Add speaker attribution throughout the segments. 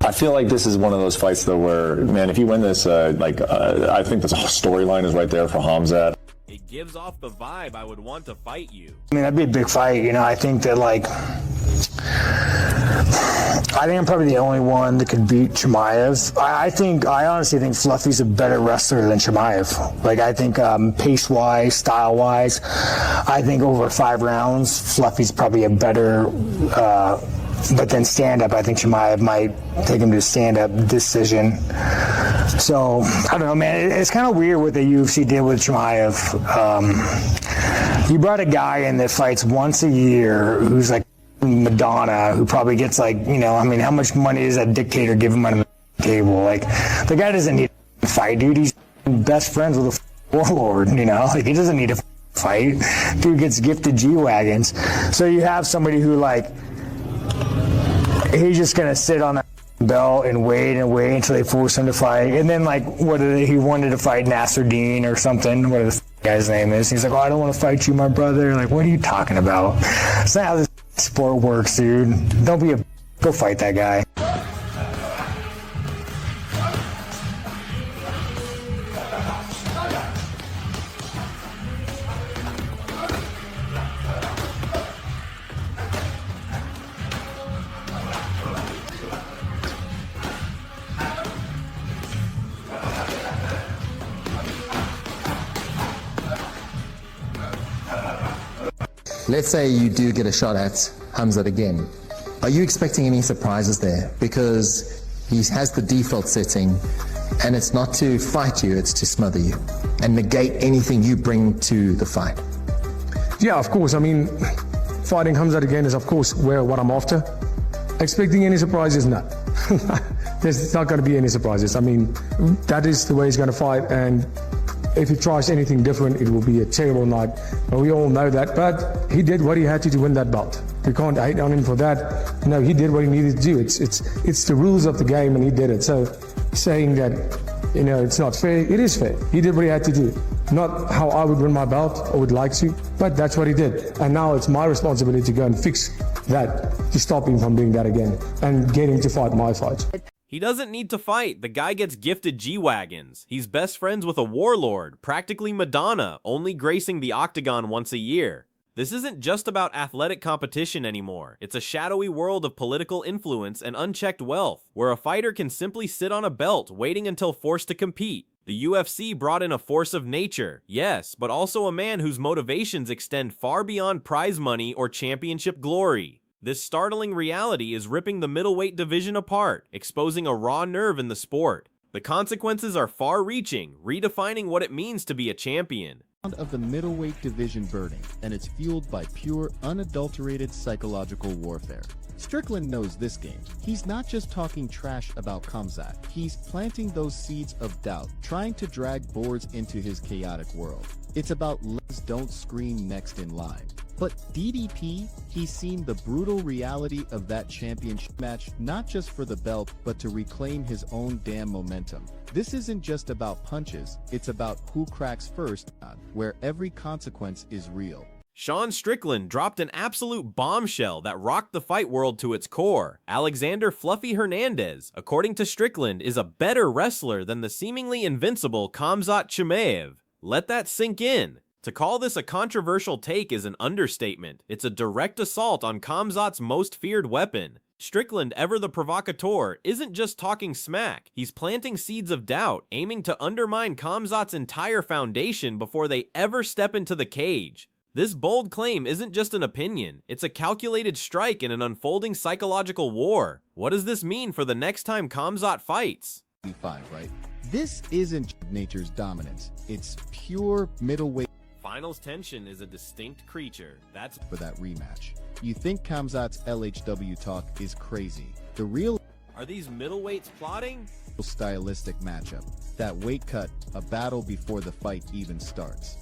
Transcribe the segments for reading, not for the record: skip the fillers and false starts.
Speaker 1: I feel like this is one of those fights though where, man, if you win this, I think the storyline is right there for Khamzat.
Speaker 2: It gives off the vibe I would want to fight you.
Speaker 3: I mean, that'd be a big fight, you know. I think that, like, I think I'm probably the only one that could beat Chimaev. I honestly think Fluffy's a better wrestler than Chimaev. Like, I think pace-wise, style-wise, I think over 5 rounds, Fluffy's probably a better, but then stand-up, I think Chimaev might take him to a stand-up decision. So, I don't know, man. It's kind of weird what the UFC did with Chimaev. You brought a guy in that fights once a year who's like Madonna, who probably gets like, you know, I mean, how much money does that dictator give him on the table? Like, the guy doesn't need to fight, dude. He's best friends with a warlord, you know? Like, he doesn't need to fight. Dude gets gifted G-Wagons. So you have somebody who, like, he's just going to sit on that belt and wait until they force him to fight. And then, like, he wanted to fight Nasser Dean or something, whatever the guy's name is. He's like, oh, I don't want to fight you, my brother. Like, what are you talking about? That's not how this sport works, dude. Go fight that guy.
Speaker 4: Let's say you do get a shot at Khamzat again. Are you expecting any surprises there? Because he has the default setting, and it's not to fight you, it's to smother you and negate anything you bring to the fight.
Speaker 5: Yeah, of course. I mean, fighting Khamzat again is, of course, what I'm after. Expecting any surprises? No. There's not going to be any surprises. I mean, that is the way he's going to fight, and if he tries anything different, it will be a terrible night. And we all know that, but he did what he had to win that belt. We can't hate on him for that. No, he did what he needed to do. It's the rules of the game, and he did it. So saying that, you know, it's not fair, it is fair. He did what he had to do. Not how I would win my belt or would like to, but that's what he did. And now it's my responsibility to go and fix that, to stop him from doing that again and get him to fight my fight.
Speaker 2: He doesn't need to fight. The guy gets gifted G-Wagons. He's best friends with a warlord, practically Madonna, only gracing the octagon once a year. This isn't just about athletic competition anymore. It's a shadowy world of political influence and unchecked wealth, where a fighter can simply sit on a belt waiting until forced to compete. The UFC brought in a force of nature, yes, but also a man whose motivations extend far beyond prize money or championship glory. This startling reality is ripping the middleweight division apart, exposing a raw nerve in the sport. The consequences are far-reaching, redefining what it means to be a champion.
Speaker 6: Of the middleweight division burning, and it's fueled by pure, unadulterated psychological warfare. Strickland knows this game. He's not just talking trash about Khamzat. He's planting those seeds of doubt, trying to drag boards into his chaotic world. It's about let's don't scream next in line. But DDP, he's seen the brutal reality of that championship match, not just for the belt, but to reclaim his own damn momentum. This isn't just about punches, it's about who cracks first, where every consequence is real.
Speaker 2: Sean Strickland dropped an absolute bombshell that rocked the fight world to its core. Alexander Fluffy Hernandez, according to Strickland, is a better wrestler than the seemingly invincible Khamzat Chimaev. Let that sink in. To call this a controversial take is an understatement. It's a direct assault on Khamzat's most feared weapon. Strickland, ever the provocateur, isn't just talking smack. He's planting seeds of doubt, aiming to undermine Khamzat's entire foundation before they ever step into the cage. This bold claim isn't just an opinion, it's a calculated strike in an unfolding psychological war. What does this mean for the next time Khamzat fights?
Speaker 6: Right? This isn't nature's dominance, it's pure middleweight.
Speaker 2: Finals tension is a distinct creature. That's
Speaker 6: for that rematch. You think Khamzat's LHW talk is crazy. The real
Speaker 2: Are these middleweights plotting?
Speaker 6: Stylistic matchup. That weight cut, a battle before the fight even starts.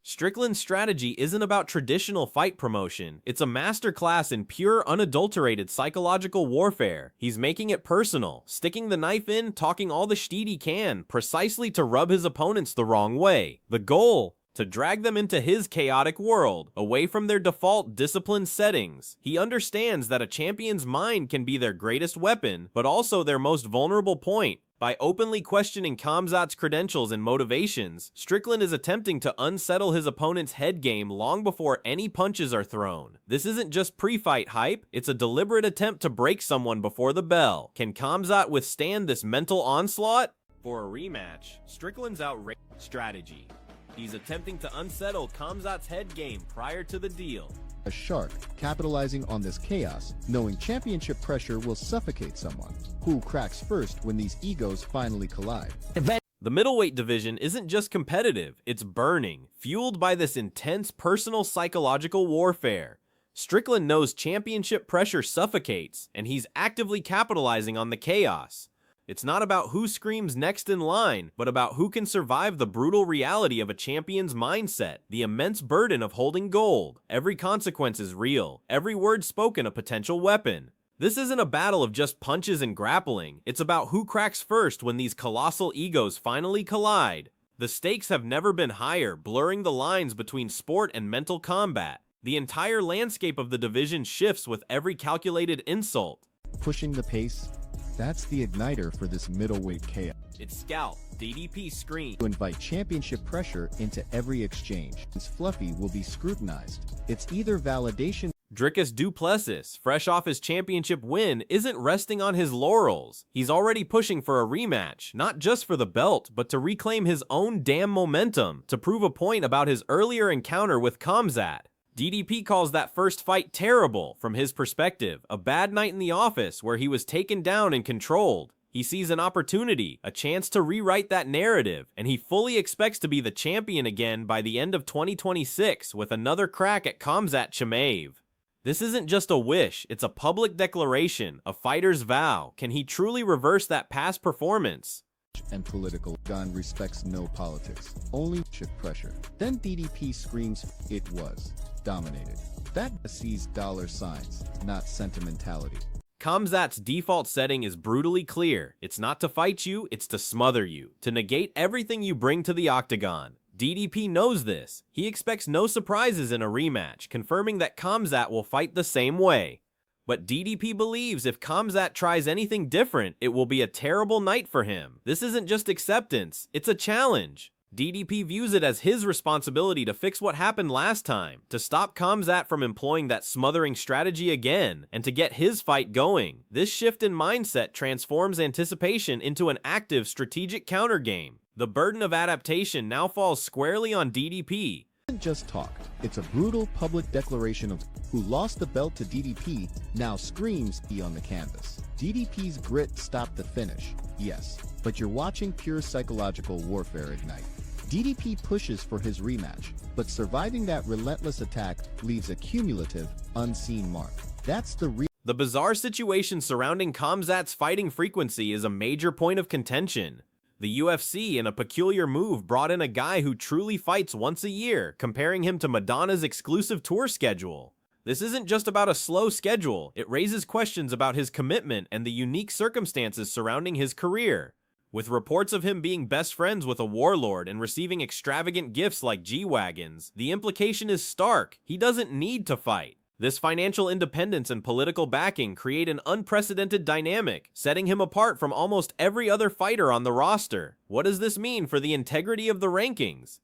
Speaker 2: Strickland's strategy isn't about traditional fight promotion. It's a masterclass in pure, unadulterated psychological warfare. He's making it personal, sticking the knife in, talking all the shtiet he can, precisely to rub his opponents the wrong way. The goal? to drag them into his chaotic world, away from their default disciplined settings. He understands that a champion's mind can be their greatest weapon, but also their most vulnerable point. By openly questioning Khamzat's credentials and motivations, Strickland is attempting to unsettle his opponent's head game long before any punches are thrown. This isn't just pre-fight hype, it's a deliberate attempt to break someone before the bell. Can Khamzat withstand this mental onslaught? For a rematch, Strickland's outrageous strategy. He's attempting to unsettle Khamzat's head game prior to the deal.
Speaker 6: A shark, capitalizing on this chaos, knowing championship pressure will suffocate someone. Who cracks first when these egos finally collide?
Speaker 2: The middleweight division isn't just competitive, it's burning, fueled by this intense personal psychological warfare. Strickland knows championship pressure suffocates, and he's actively capitalizing on the chaos. It's not about who screams next in line, but about who can survive the brutal reality of a champion's mindset, the immense burden of holding gold. Every consequence is real, every word spoken a potential weapon. This isn't a battle of just punches and grappling, it's about who cracks first when these colossal egos finally collide. The stakes have never been higher, blurring the lines between sport and mental combat. The entire landscape of the division shifts with every calculated insult.
Speaker 6: Pushing the pace, that's the igniter for this middleweight chaos.
Speaker 2: It's Scout, DDP screen.
Speaker 6: To invite championship pressure into every exchange. Since Fluffy will be scrutinized. It's either validation.
Speaker 2: Dricus Du Plessis, fresh off his championship win, isn't resting on his laurels. He's already pushing for a rematch, not just for the belt, but to reclaim his own damn momentum, to prove a point about his earlier encounter with Khamzat. DDP calls that first fight terrible, from his perspective, a bad night in the office where he was taken down and controlled. He sees an opportunity, a chance to rewrite that narrative, and he fully expects to be the champion again by the end of 2026 with another crack at Khamzat Chimaev. This isn't just a wish, it's a public declaration, a fighter's vow. Can he truly reverse that past performance?
Speaker 6: And political. Gun respects no politics, only shift pressure. Then DDP screams, it was dominated. That sees dollar signs, not sentimentality.
Speaker 2: Khamzat's default setting is brutally clear. It's not to fight you, it's to smother you, to negate everything you bring to the octagon. DDP knows this. He expects no surprises in a rematch, confirming that Khamzat will fight the same way. But DDP believes if Khamzat tries anything different, it will be a terrible night for him. This isn't just acceptance, it's a challenge. DDP views it as his responsibility to fix what happened last time, to stop Khamzat from employing that smothering strategy again, and to get his fight going. This shift in mindset transforms anticipation into an active strategic countergame. The burden of adaptation now falls squarely on DDP.
Speaker 6: Isn't just talk, it's a brutal public declaration of who lost the belt to DDP now screams he on the canvas. DDP's grit stopped the finish, yes, but you're watching pure psychological warfare ignite. DDP pushes for his rematch, but surviving that relentless attack leaves a cumulative, unseen mark. That's the real.
Speaker 2: The bizarre situation surrounding Khamzat's fighting frequency is a major point of contention. The UFC, in a peculiar move, brought in a guy who truly fights once a year, comparing him to Madonna's exclusive tour schedule. This isn't just about a slow schedule, it raises questions about his commitment and the unique circumstances surrounding his career. With reports of him being best friends with a warlord and receiving extravagant gifts like G-Wagons, the implication is stark: he doesn't need to fight. This financial independence and political backing create an unprecedented dynamic, setting him apart from almost every other fighter on the roster. What does this mean for the integrity of the rankings?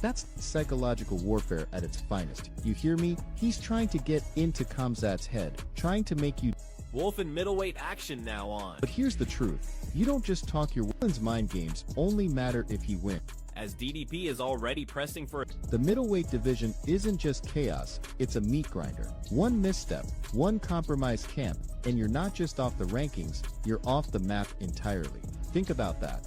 Speaker 6: That's psychological warfare at its finest. You hear me? He's trying to get into Khamzat's head, trying to make you.
Speaker 2: Wolf and middleweight action now on.
Speaker 6: But here's the truth. You don't just talk. Your woman's mind games only matter if he wins.
Speaker 2: As DDP is already pressing for
Speaker 6: the middleweight division isn't just chaos, it's a meat grinder. One misstep, one compromised camp, and you're not just off the rankings, you're off the map entirely. Think about that.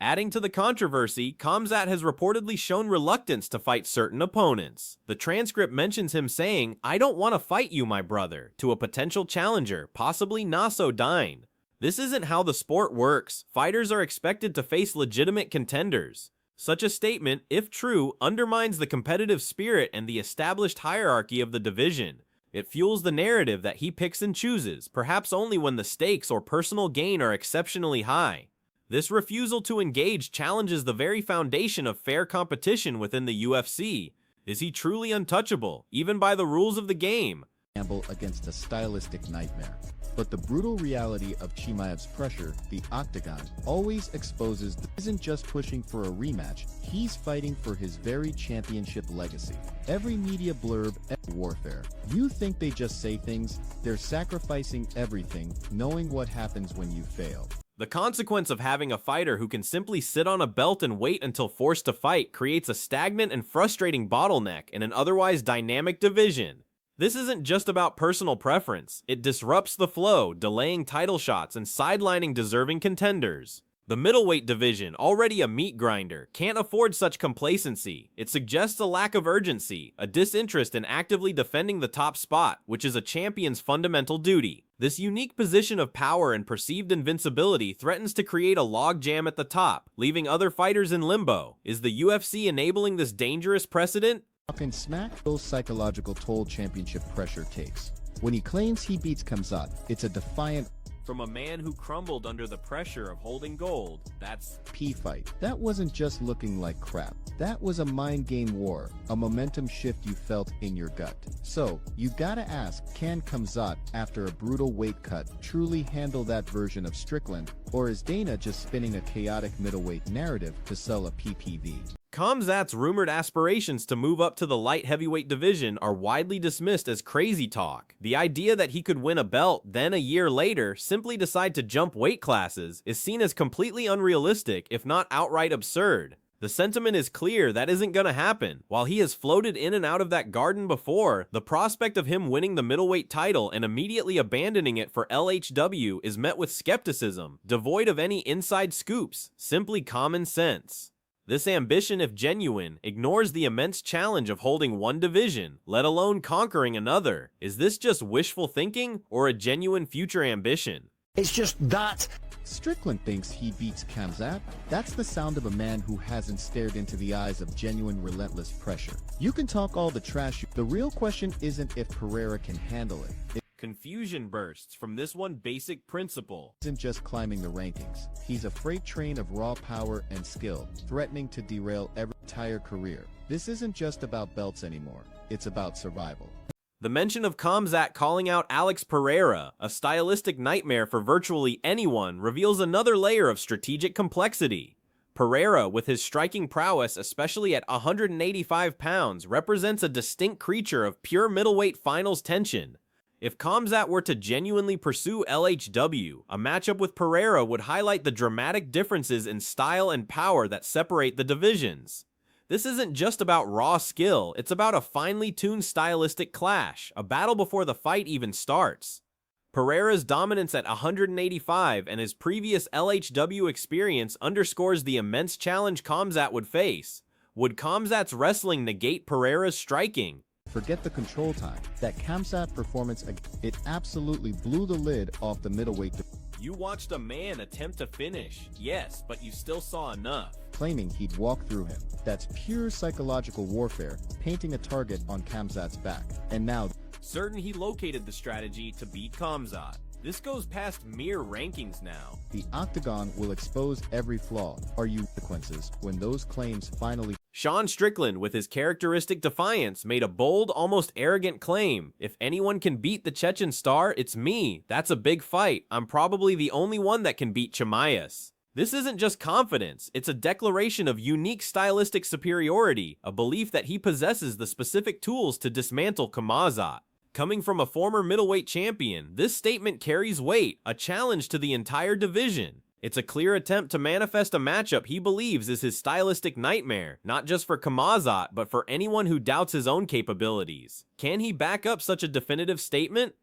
Speaker 2: Adding to the controversy, Khamzat has reportedly shown reluctance to fight certain opponents. The transcript mentions him saying, "I don't want to fight you, my brother," to a potential challenger, possibly Naso Dine. This isn't how the sport works. Fighters are expected to face legitimate contenders. Such a statement, if true, undermines the competitive spirit and the established hierarchy of the division. It fuels the narrative that he picks and chooses, perhaps only when the stakes or personal gain are exceptionally high. This refusal to engage challenges the very foundation of fair competition within the UFC. Is he truly untouchable, even by the rules of the game?
Speaker 6: Gamble against a stylistic nightmare. But the brutal reality of Chimaev's pressure, the octagon, always exposes that he isn't just pushing for a rematch, he's fighting for his very championship legacy. Every media blurb, every warfare. You think they just say things? They're sacrificing everything, knowing what happens when you fail.
Speaker 2: The consequence of having a fighter who can simply sit on a belt and wait until forced to fight creates a stagnant and frustrating bottleneck in an otherwise dynamic division. This isn't just about personal preference, it disrupts the flow, delaying title shots and sidelining deserving contenders. The middleweight division, already a meat grinder, can't afford such complacency. It suggests a lack of urgency, a disinterest in actively defending the top spot, which is a champion's fundamental duty. This unique position of power and perceived invincibility threatens to create a logjam at the top, leaving other fighters in limbo. Is the UFC enabling this dangerous precedent?
Speaker 6: Talking smack, those psychological toll championship pressure takes. When he claims he beats Khamzat, it's a defiant
Speaker 2: From a man who crumbled under the pressure of holding gold, that's
Speaker 6: P fight. That wasn't just looking like crap. That was a mind game war, a momentum shift you felt in your gut. So, you gotta ask, can Khamzat, after a brutal weight cut, truly handle that version of Strickland, or is Dana just spinning a chaotic middleweight narrative to sell a PPV?
Speaker 2: Khamzat's rumored aspirations to move up to the light heavyweight division are widely dismissed as crazy talk. The idea that he could win a belt, then a year later, simply decide to jump weight classes, is seen as completely unrealistic, if not outright absurd. The sentiment is clear that isn't gonna happen. While he has floated in and out of that garden before, the prospect of him winning the middleweight title and immediately abandoning it for LHW is met with skepticism, devoid of any inside scoops, simply common sense. This ambition, if genuine, ignores the immense challenge of holding one division, let alone conquering another. Is this just wishful thinking, or a genuine future ambition?
Speaker 3: It's just that.
Speaker 6: Strickland thinks he beats Khamzat. That's the sound of a man who hasn't stared into the eyes of genuine relentless pressure. You can talk all the trash. The real question isn't if Pereira can handle it.
Speaker 2: Confusion bursts from this one basic principle.
Speaker 6: Isn't just climbing the rankings. He's a freight train of raw power and skill, threatening to derail every entire career. This isn't just about belts anymore. It's about survival.
Speaker 2: The mention of Khamzat calling out Alex Pereira, a stylistic nightmare for virtually anyone, reveals another layer of strategic complexity. Pereira, with his striking prowess, especially at 185 pounds, represents a distinct creature of pure middleweight finals tension. If Khamzat were to genuinely pursue LHW, a matchup with Pereira would highlight the dramatic differences in style and power that separate the divisions. This isn't just about raw skill, it's about a finely tuned stylistic clash, a battle before the fight even starts. Pereira's dominance at 185 and his previous LHW experience underscores the immense challenge Khamzat would face. Would Khamzat's wrestling negate Pereira's striking?
Speaker 6: Forget the control time. That Khamzat performance, it absolutely blew the lid off the middleweight.
Speaker 2: You watched a man attempt to finish, yes, but you still saw enough.
Speaker 6: Claiming he'd walk through him. That's pure psychological warfare, painting a target on Khamzat's back. And now,
Speaker 2: certain he located the strategy to beat Khamzat. This goes past mere rankings now.
Speaker 6: The octagon will expose every flaw. Are you consequences when those claims finally...
Speaker 2: Sean Strickland, with his characteristic defiance, made a bold, almost arrogant claim. If anyone can beat the Chechen star, it's me. That's a big fight. I'm probably the only one that can beat Chimaev. This isn't just confidence, it's a declaration of unique stylistic superiority, a belief that he possesses the specific tools to dismantle Khamzat. Coming from a former middleweight champion, this statement carries weight, a challenge to the entire division. It's a clear attempt to manifest a matchup he believes is his stylistic nightmare, not just for Khamzat, but for anyone who doubts his own capabilities. Can he back up such a definitive statement?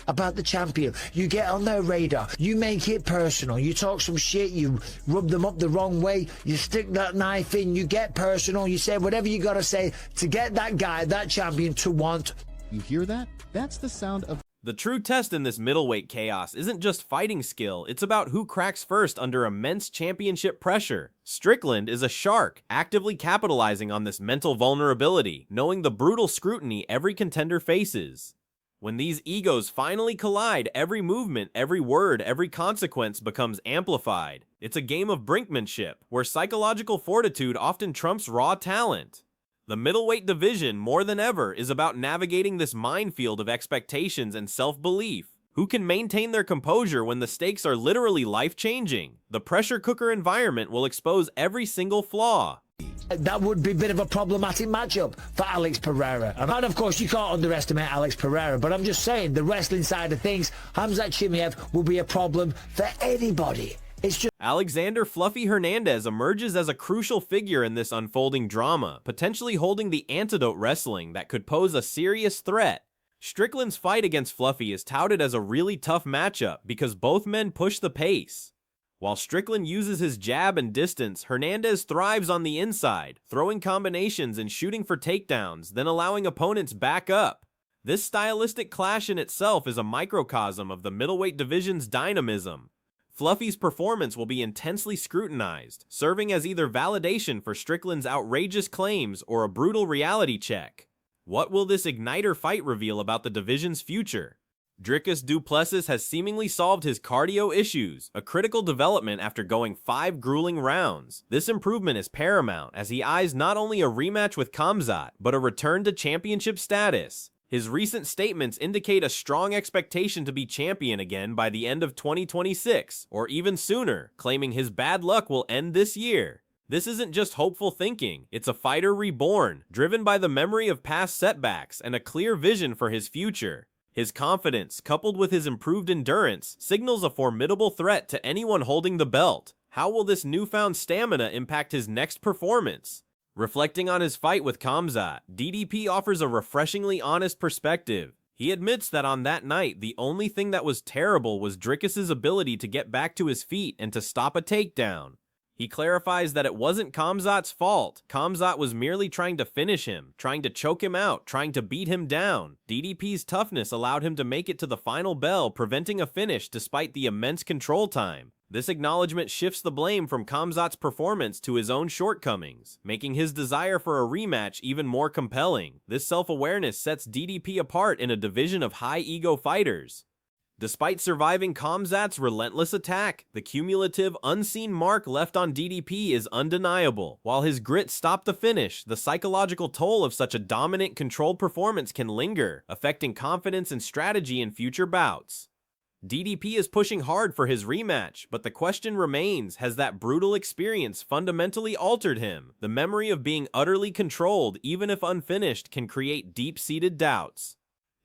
Speaker 7: About the champion, you get on their radar, you make it personal, you talk some shit, you rub them up the wrong way, you stick that knife in, you get personal, you say whatever you gotta say to get that guy, that champion to want.
Speaker 6: You hear that? That's the sound of...
Speaker 2: The true test in this middleweight chaos isn't just fighting skill, it's about who cracks first under immense championship pressure. Strickland is a shark, actively capitalizing on this mental vulnerability, knowing the brutal scrutiny every contender faces. When these egos finally collide, every movement, every word, every consequence becomes amplified. It's a game of brinkmanship, where psychological fortitude often trumps raw talent. The middleweight division, more than ever, is about navigating this minefield of expectations and self-belief. Who can maintain their composure when the stakes are literally life-changing? The pressure cooker environment will expose every single flaw.
Speaker 7: That would be a bit of a problematic matchup for Alex Pereira. And of course, you can't underestimate Alex Pereira, but I'm just saying, the wrestling side of things, Khamzat Chimaev will be a problem for anybody. It's just
Speaker 2: Alexander Fluffy Hernandez emerges as a crucial figure in this unfolding drama, potentially holding the antidote wrestling that could pose a serious threat. Strickland's fight against Fluffy is touted as a really tough matchup because both men push the pace. While Strickland uses his jab and distance, Hernandez thrives on the inside, throwing combinations and shooting for takedowns, then allowing opponents back up. This stylistic clash in itself is a microcosm of the middleweight division's dynamism. Fluffy's performance will be intensely scrutinized, serving as either validation for Strickland's outrageous claims or a brutal reality check. What will this Igniter fight reveal about the division's future? Dricus du Plessis has seemingly solved his cardio issues, a critical development after going 5 grueling rounds. This improvement is paramount as he eyes not only a rematch with Khamzat, but a return to championship status. His recent statements indicate a strong expectation to be champion again by the end of 2026, or even sooner, claiming his bad luck will end this year. This isn't just hopeful thinking, it's a fighter reborn, driven by the memory of past setbacks and a clear vision for his future. His confidence, coupled with his improved endurance, signals a formidable threat to anyone holding the belt. How will this newfound stamina impact his next performance? Reflecting on his fight with Khamzat, DDP offers a refreshingly honest perspective. He admits that on that night, the only thing that was terrible was Dricus's ability to get back to his feet and to stop a takedown. He clarifies that it wasn't Khamzat's fault. Khamzat was merely trying to finish him, trying to choke him out, trying to beat him down. DDP's toughness allowed him to make it to the final bell, preventing a finish despite the immense control time. This acknowledgement shifts the blame from Khamzat's performance to his own shortcomings, making his desire for a rematch even more compelling. This self-awareness sets DDP apart in a division of high-ego fighters. Despite surviving Khamzat's relentless attack, the cumulative, unseen mark left on DDP is undeniable. While his grit stopped the finish, the psychological toll of such a dominant, controlled performance can linger, affecting confidence and strategy in future bouts. DDP is pushing hard for his rematch, but the question remains, has that brutal experience fundamentally altered him? The memory of being utterly controlled, even if unfinished, can create deep-seated doubts.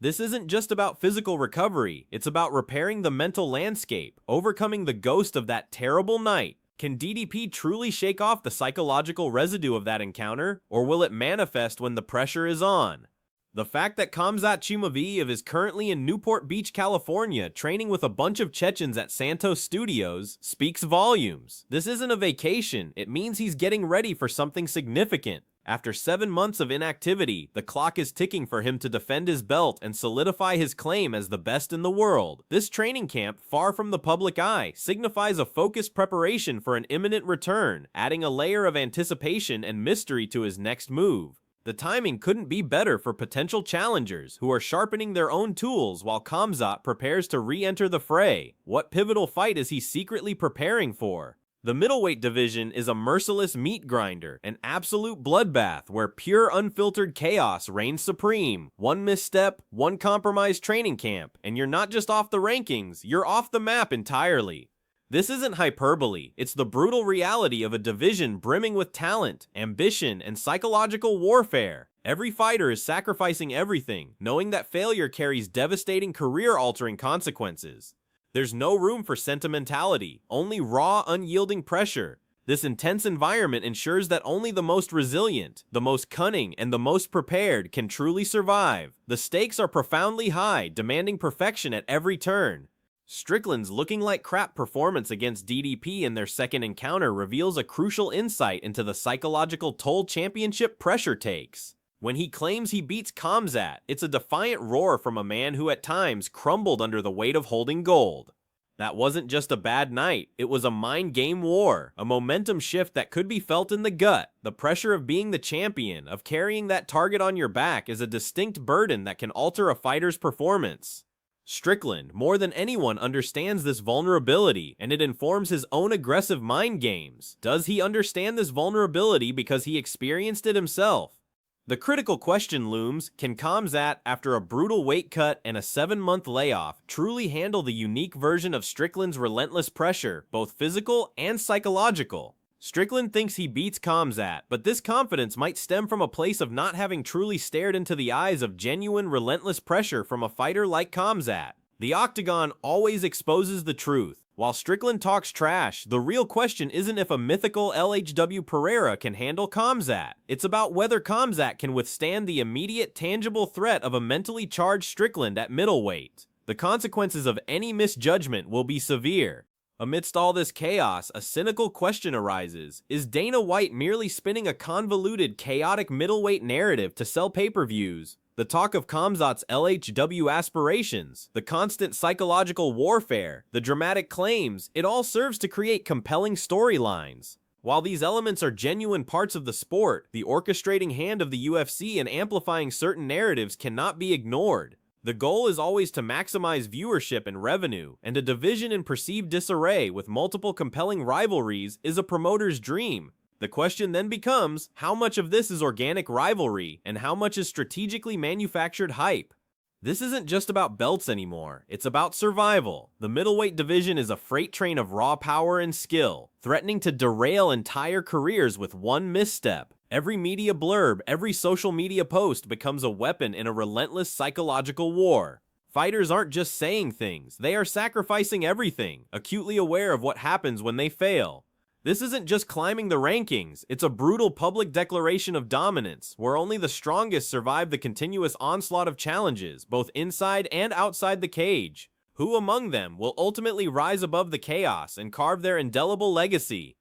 Speaker 2: This isn't just about physical recovery, it's about repairing the mental landscape, overcoming the ghost of that terrible night. Can DDP truly shake off the psychological residue of that encounter, or will it manifest when the pressure is on? The fact that Khamzat Chimaev is currently in Newport Beach, California, training with a bunch of Chechens at Santos Studios, speaks volumes. This isn't a vacation, it means he's getting ready for something significant. After 7 months of inactivity, the clock is ticking for him to defend his belt and solidify his claim as the best in the world. This training camp, far from the public eye, signifies a focused preparation for an imminent return, adding a layer of anticipation and mystery to his next move. The timing couldn't be better for potential challengers who are sharpening their own tools while Khamzat prepares to re-enter the fray. What pivotal fight is he secretly preparing for? The middleweight division is a merciless meat grinder, an absolute bloodbath where pure unfiltered chaos reigns supreme. One misstep, one compromised training camp, and you're not just off the rankings, you're off the map entirely. This isn't hyperbole, it's the brutal reality of a division brimming with talent, ambition, and psychological warfare. Every fighter is sacrificing everything, knowing that failure carries devastating career-altering consequences. There's no room for sentimentality, only raw, unyielding pressure. This intense environment ensures that only the most resilient, the most cunning, and the most prepared can truly survive. The stakes are profoundly high, demanding perfection at every turn. Strickland's looking like crap performance against DDP in their second encounter reveals a crucial insight into the psychological toll championship pressure takes. When he claims he beats Khamzat, it's a defiant roar from a man who at times crumbled under the weight of holding gold. That wasn't just a bad night, it was a mind game war, a momentum shift that could be felt in the gut. The pressure of being the champion, of carrying that target on your back, is a distinct burden that can alter a fighter's performance. Strickland, more than anyone, understands this vulnerability, and it informs his own aggressive mind games. Does he understand this vulnerability because he experienced it himself? The critical question looms, can Khamzat, after a brutal weight cut and a 7-month layoff, truly handle the unique version of Strickland's relentless pressure, both physical and psychological? Strickland thinks he beats Khamzat, but this confidence might stem from a place of not having truly stared into the eyes of genuine, relentless pressure from a fighter like Khamzat. The octagon always exposes the truth. While Strickland talks trash, the real question isn't if a mythical LHW Pereira can handle Khamzat. It's about whether Khamzat can withstand the immediate, tangible threat of a mentally charged Strickland at middleweight. The consequences of any misjudgment will be severe. Amidst all this chaos, a cynical question arises. Is Dana White merely spinning a convoluted, chaotic middleweight narrative to sell pay-per-views? The talk of Khamzat's LHW aspirations, the constant psychological warfare, the dramatic claims, it all serves to create compelling storylines. While these elements are genuine parts of the sport, the orchestrating hand of the UFC in amplifying certain narratives cannot be ignored. The goal is always to maximize viewership and revenue, and a division in perceived disarray with multiple compelling rivalries is a promoter's dream. The question then becomes, how much of this is organic rivalry, and how much is strategically manufactured hype? This isn't just about belts anymore, it's about survival. The middleweight division is a freight train of raw power and skill, threatening to derail entire careers with one misstep. Every media blurb, every social media post becomes a weapon in a relentless psychological war. Fighters aren't just saying things, they are sacrificing everything, acutely aware of what happens when they fail. This isn't just climbing the rankings, it's a brutal public declaration of dominance, where only the strongest survive the continuous onslaught of challenges, both inside and outside the cage. Who among them will ultimately rise above the chaos and carve their indelible legacy?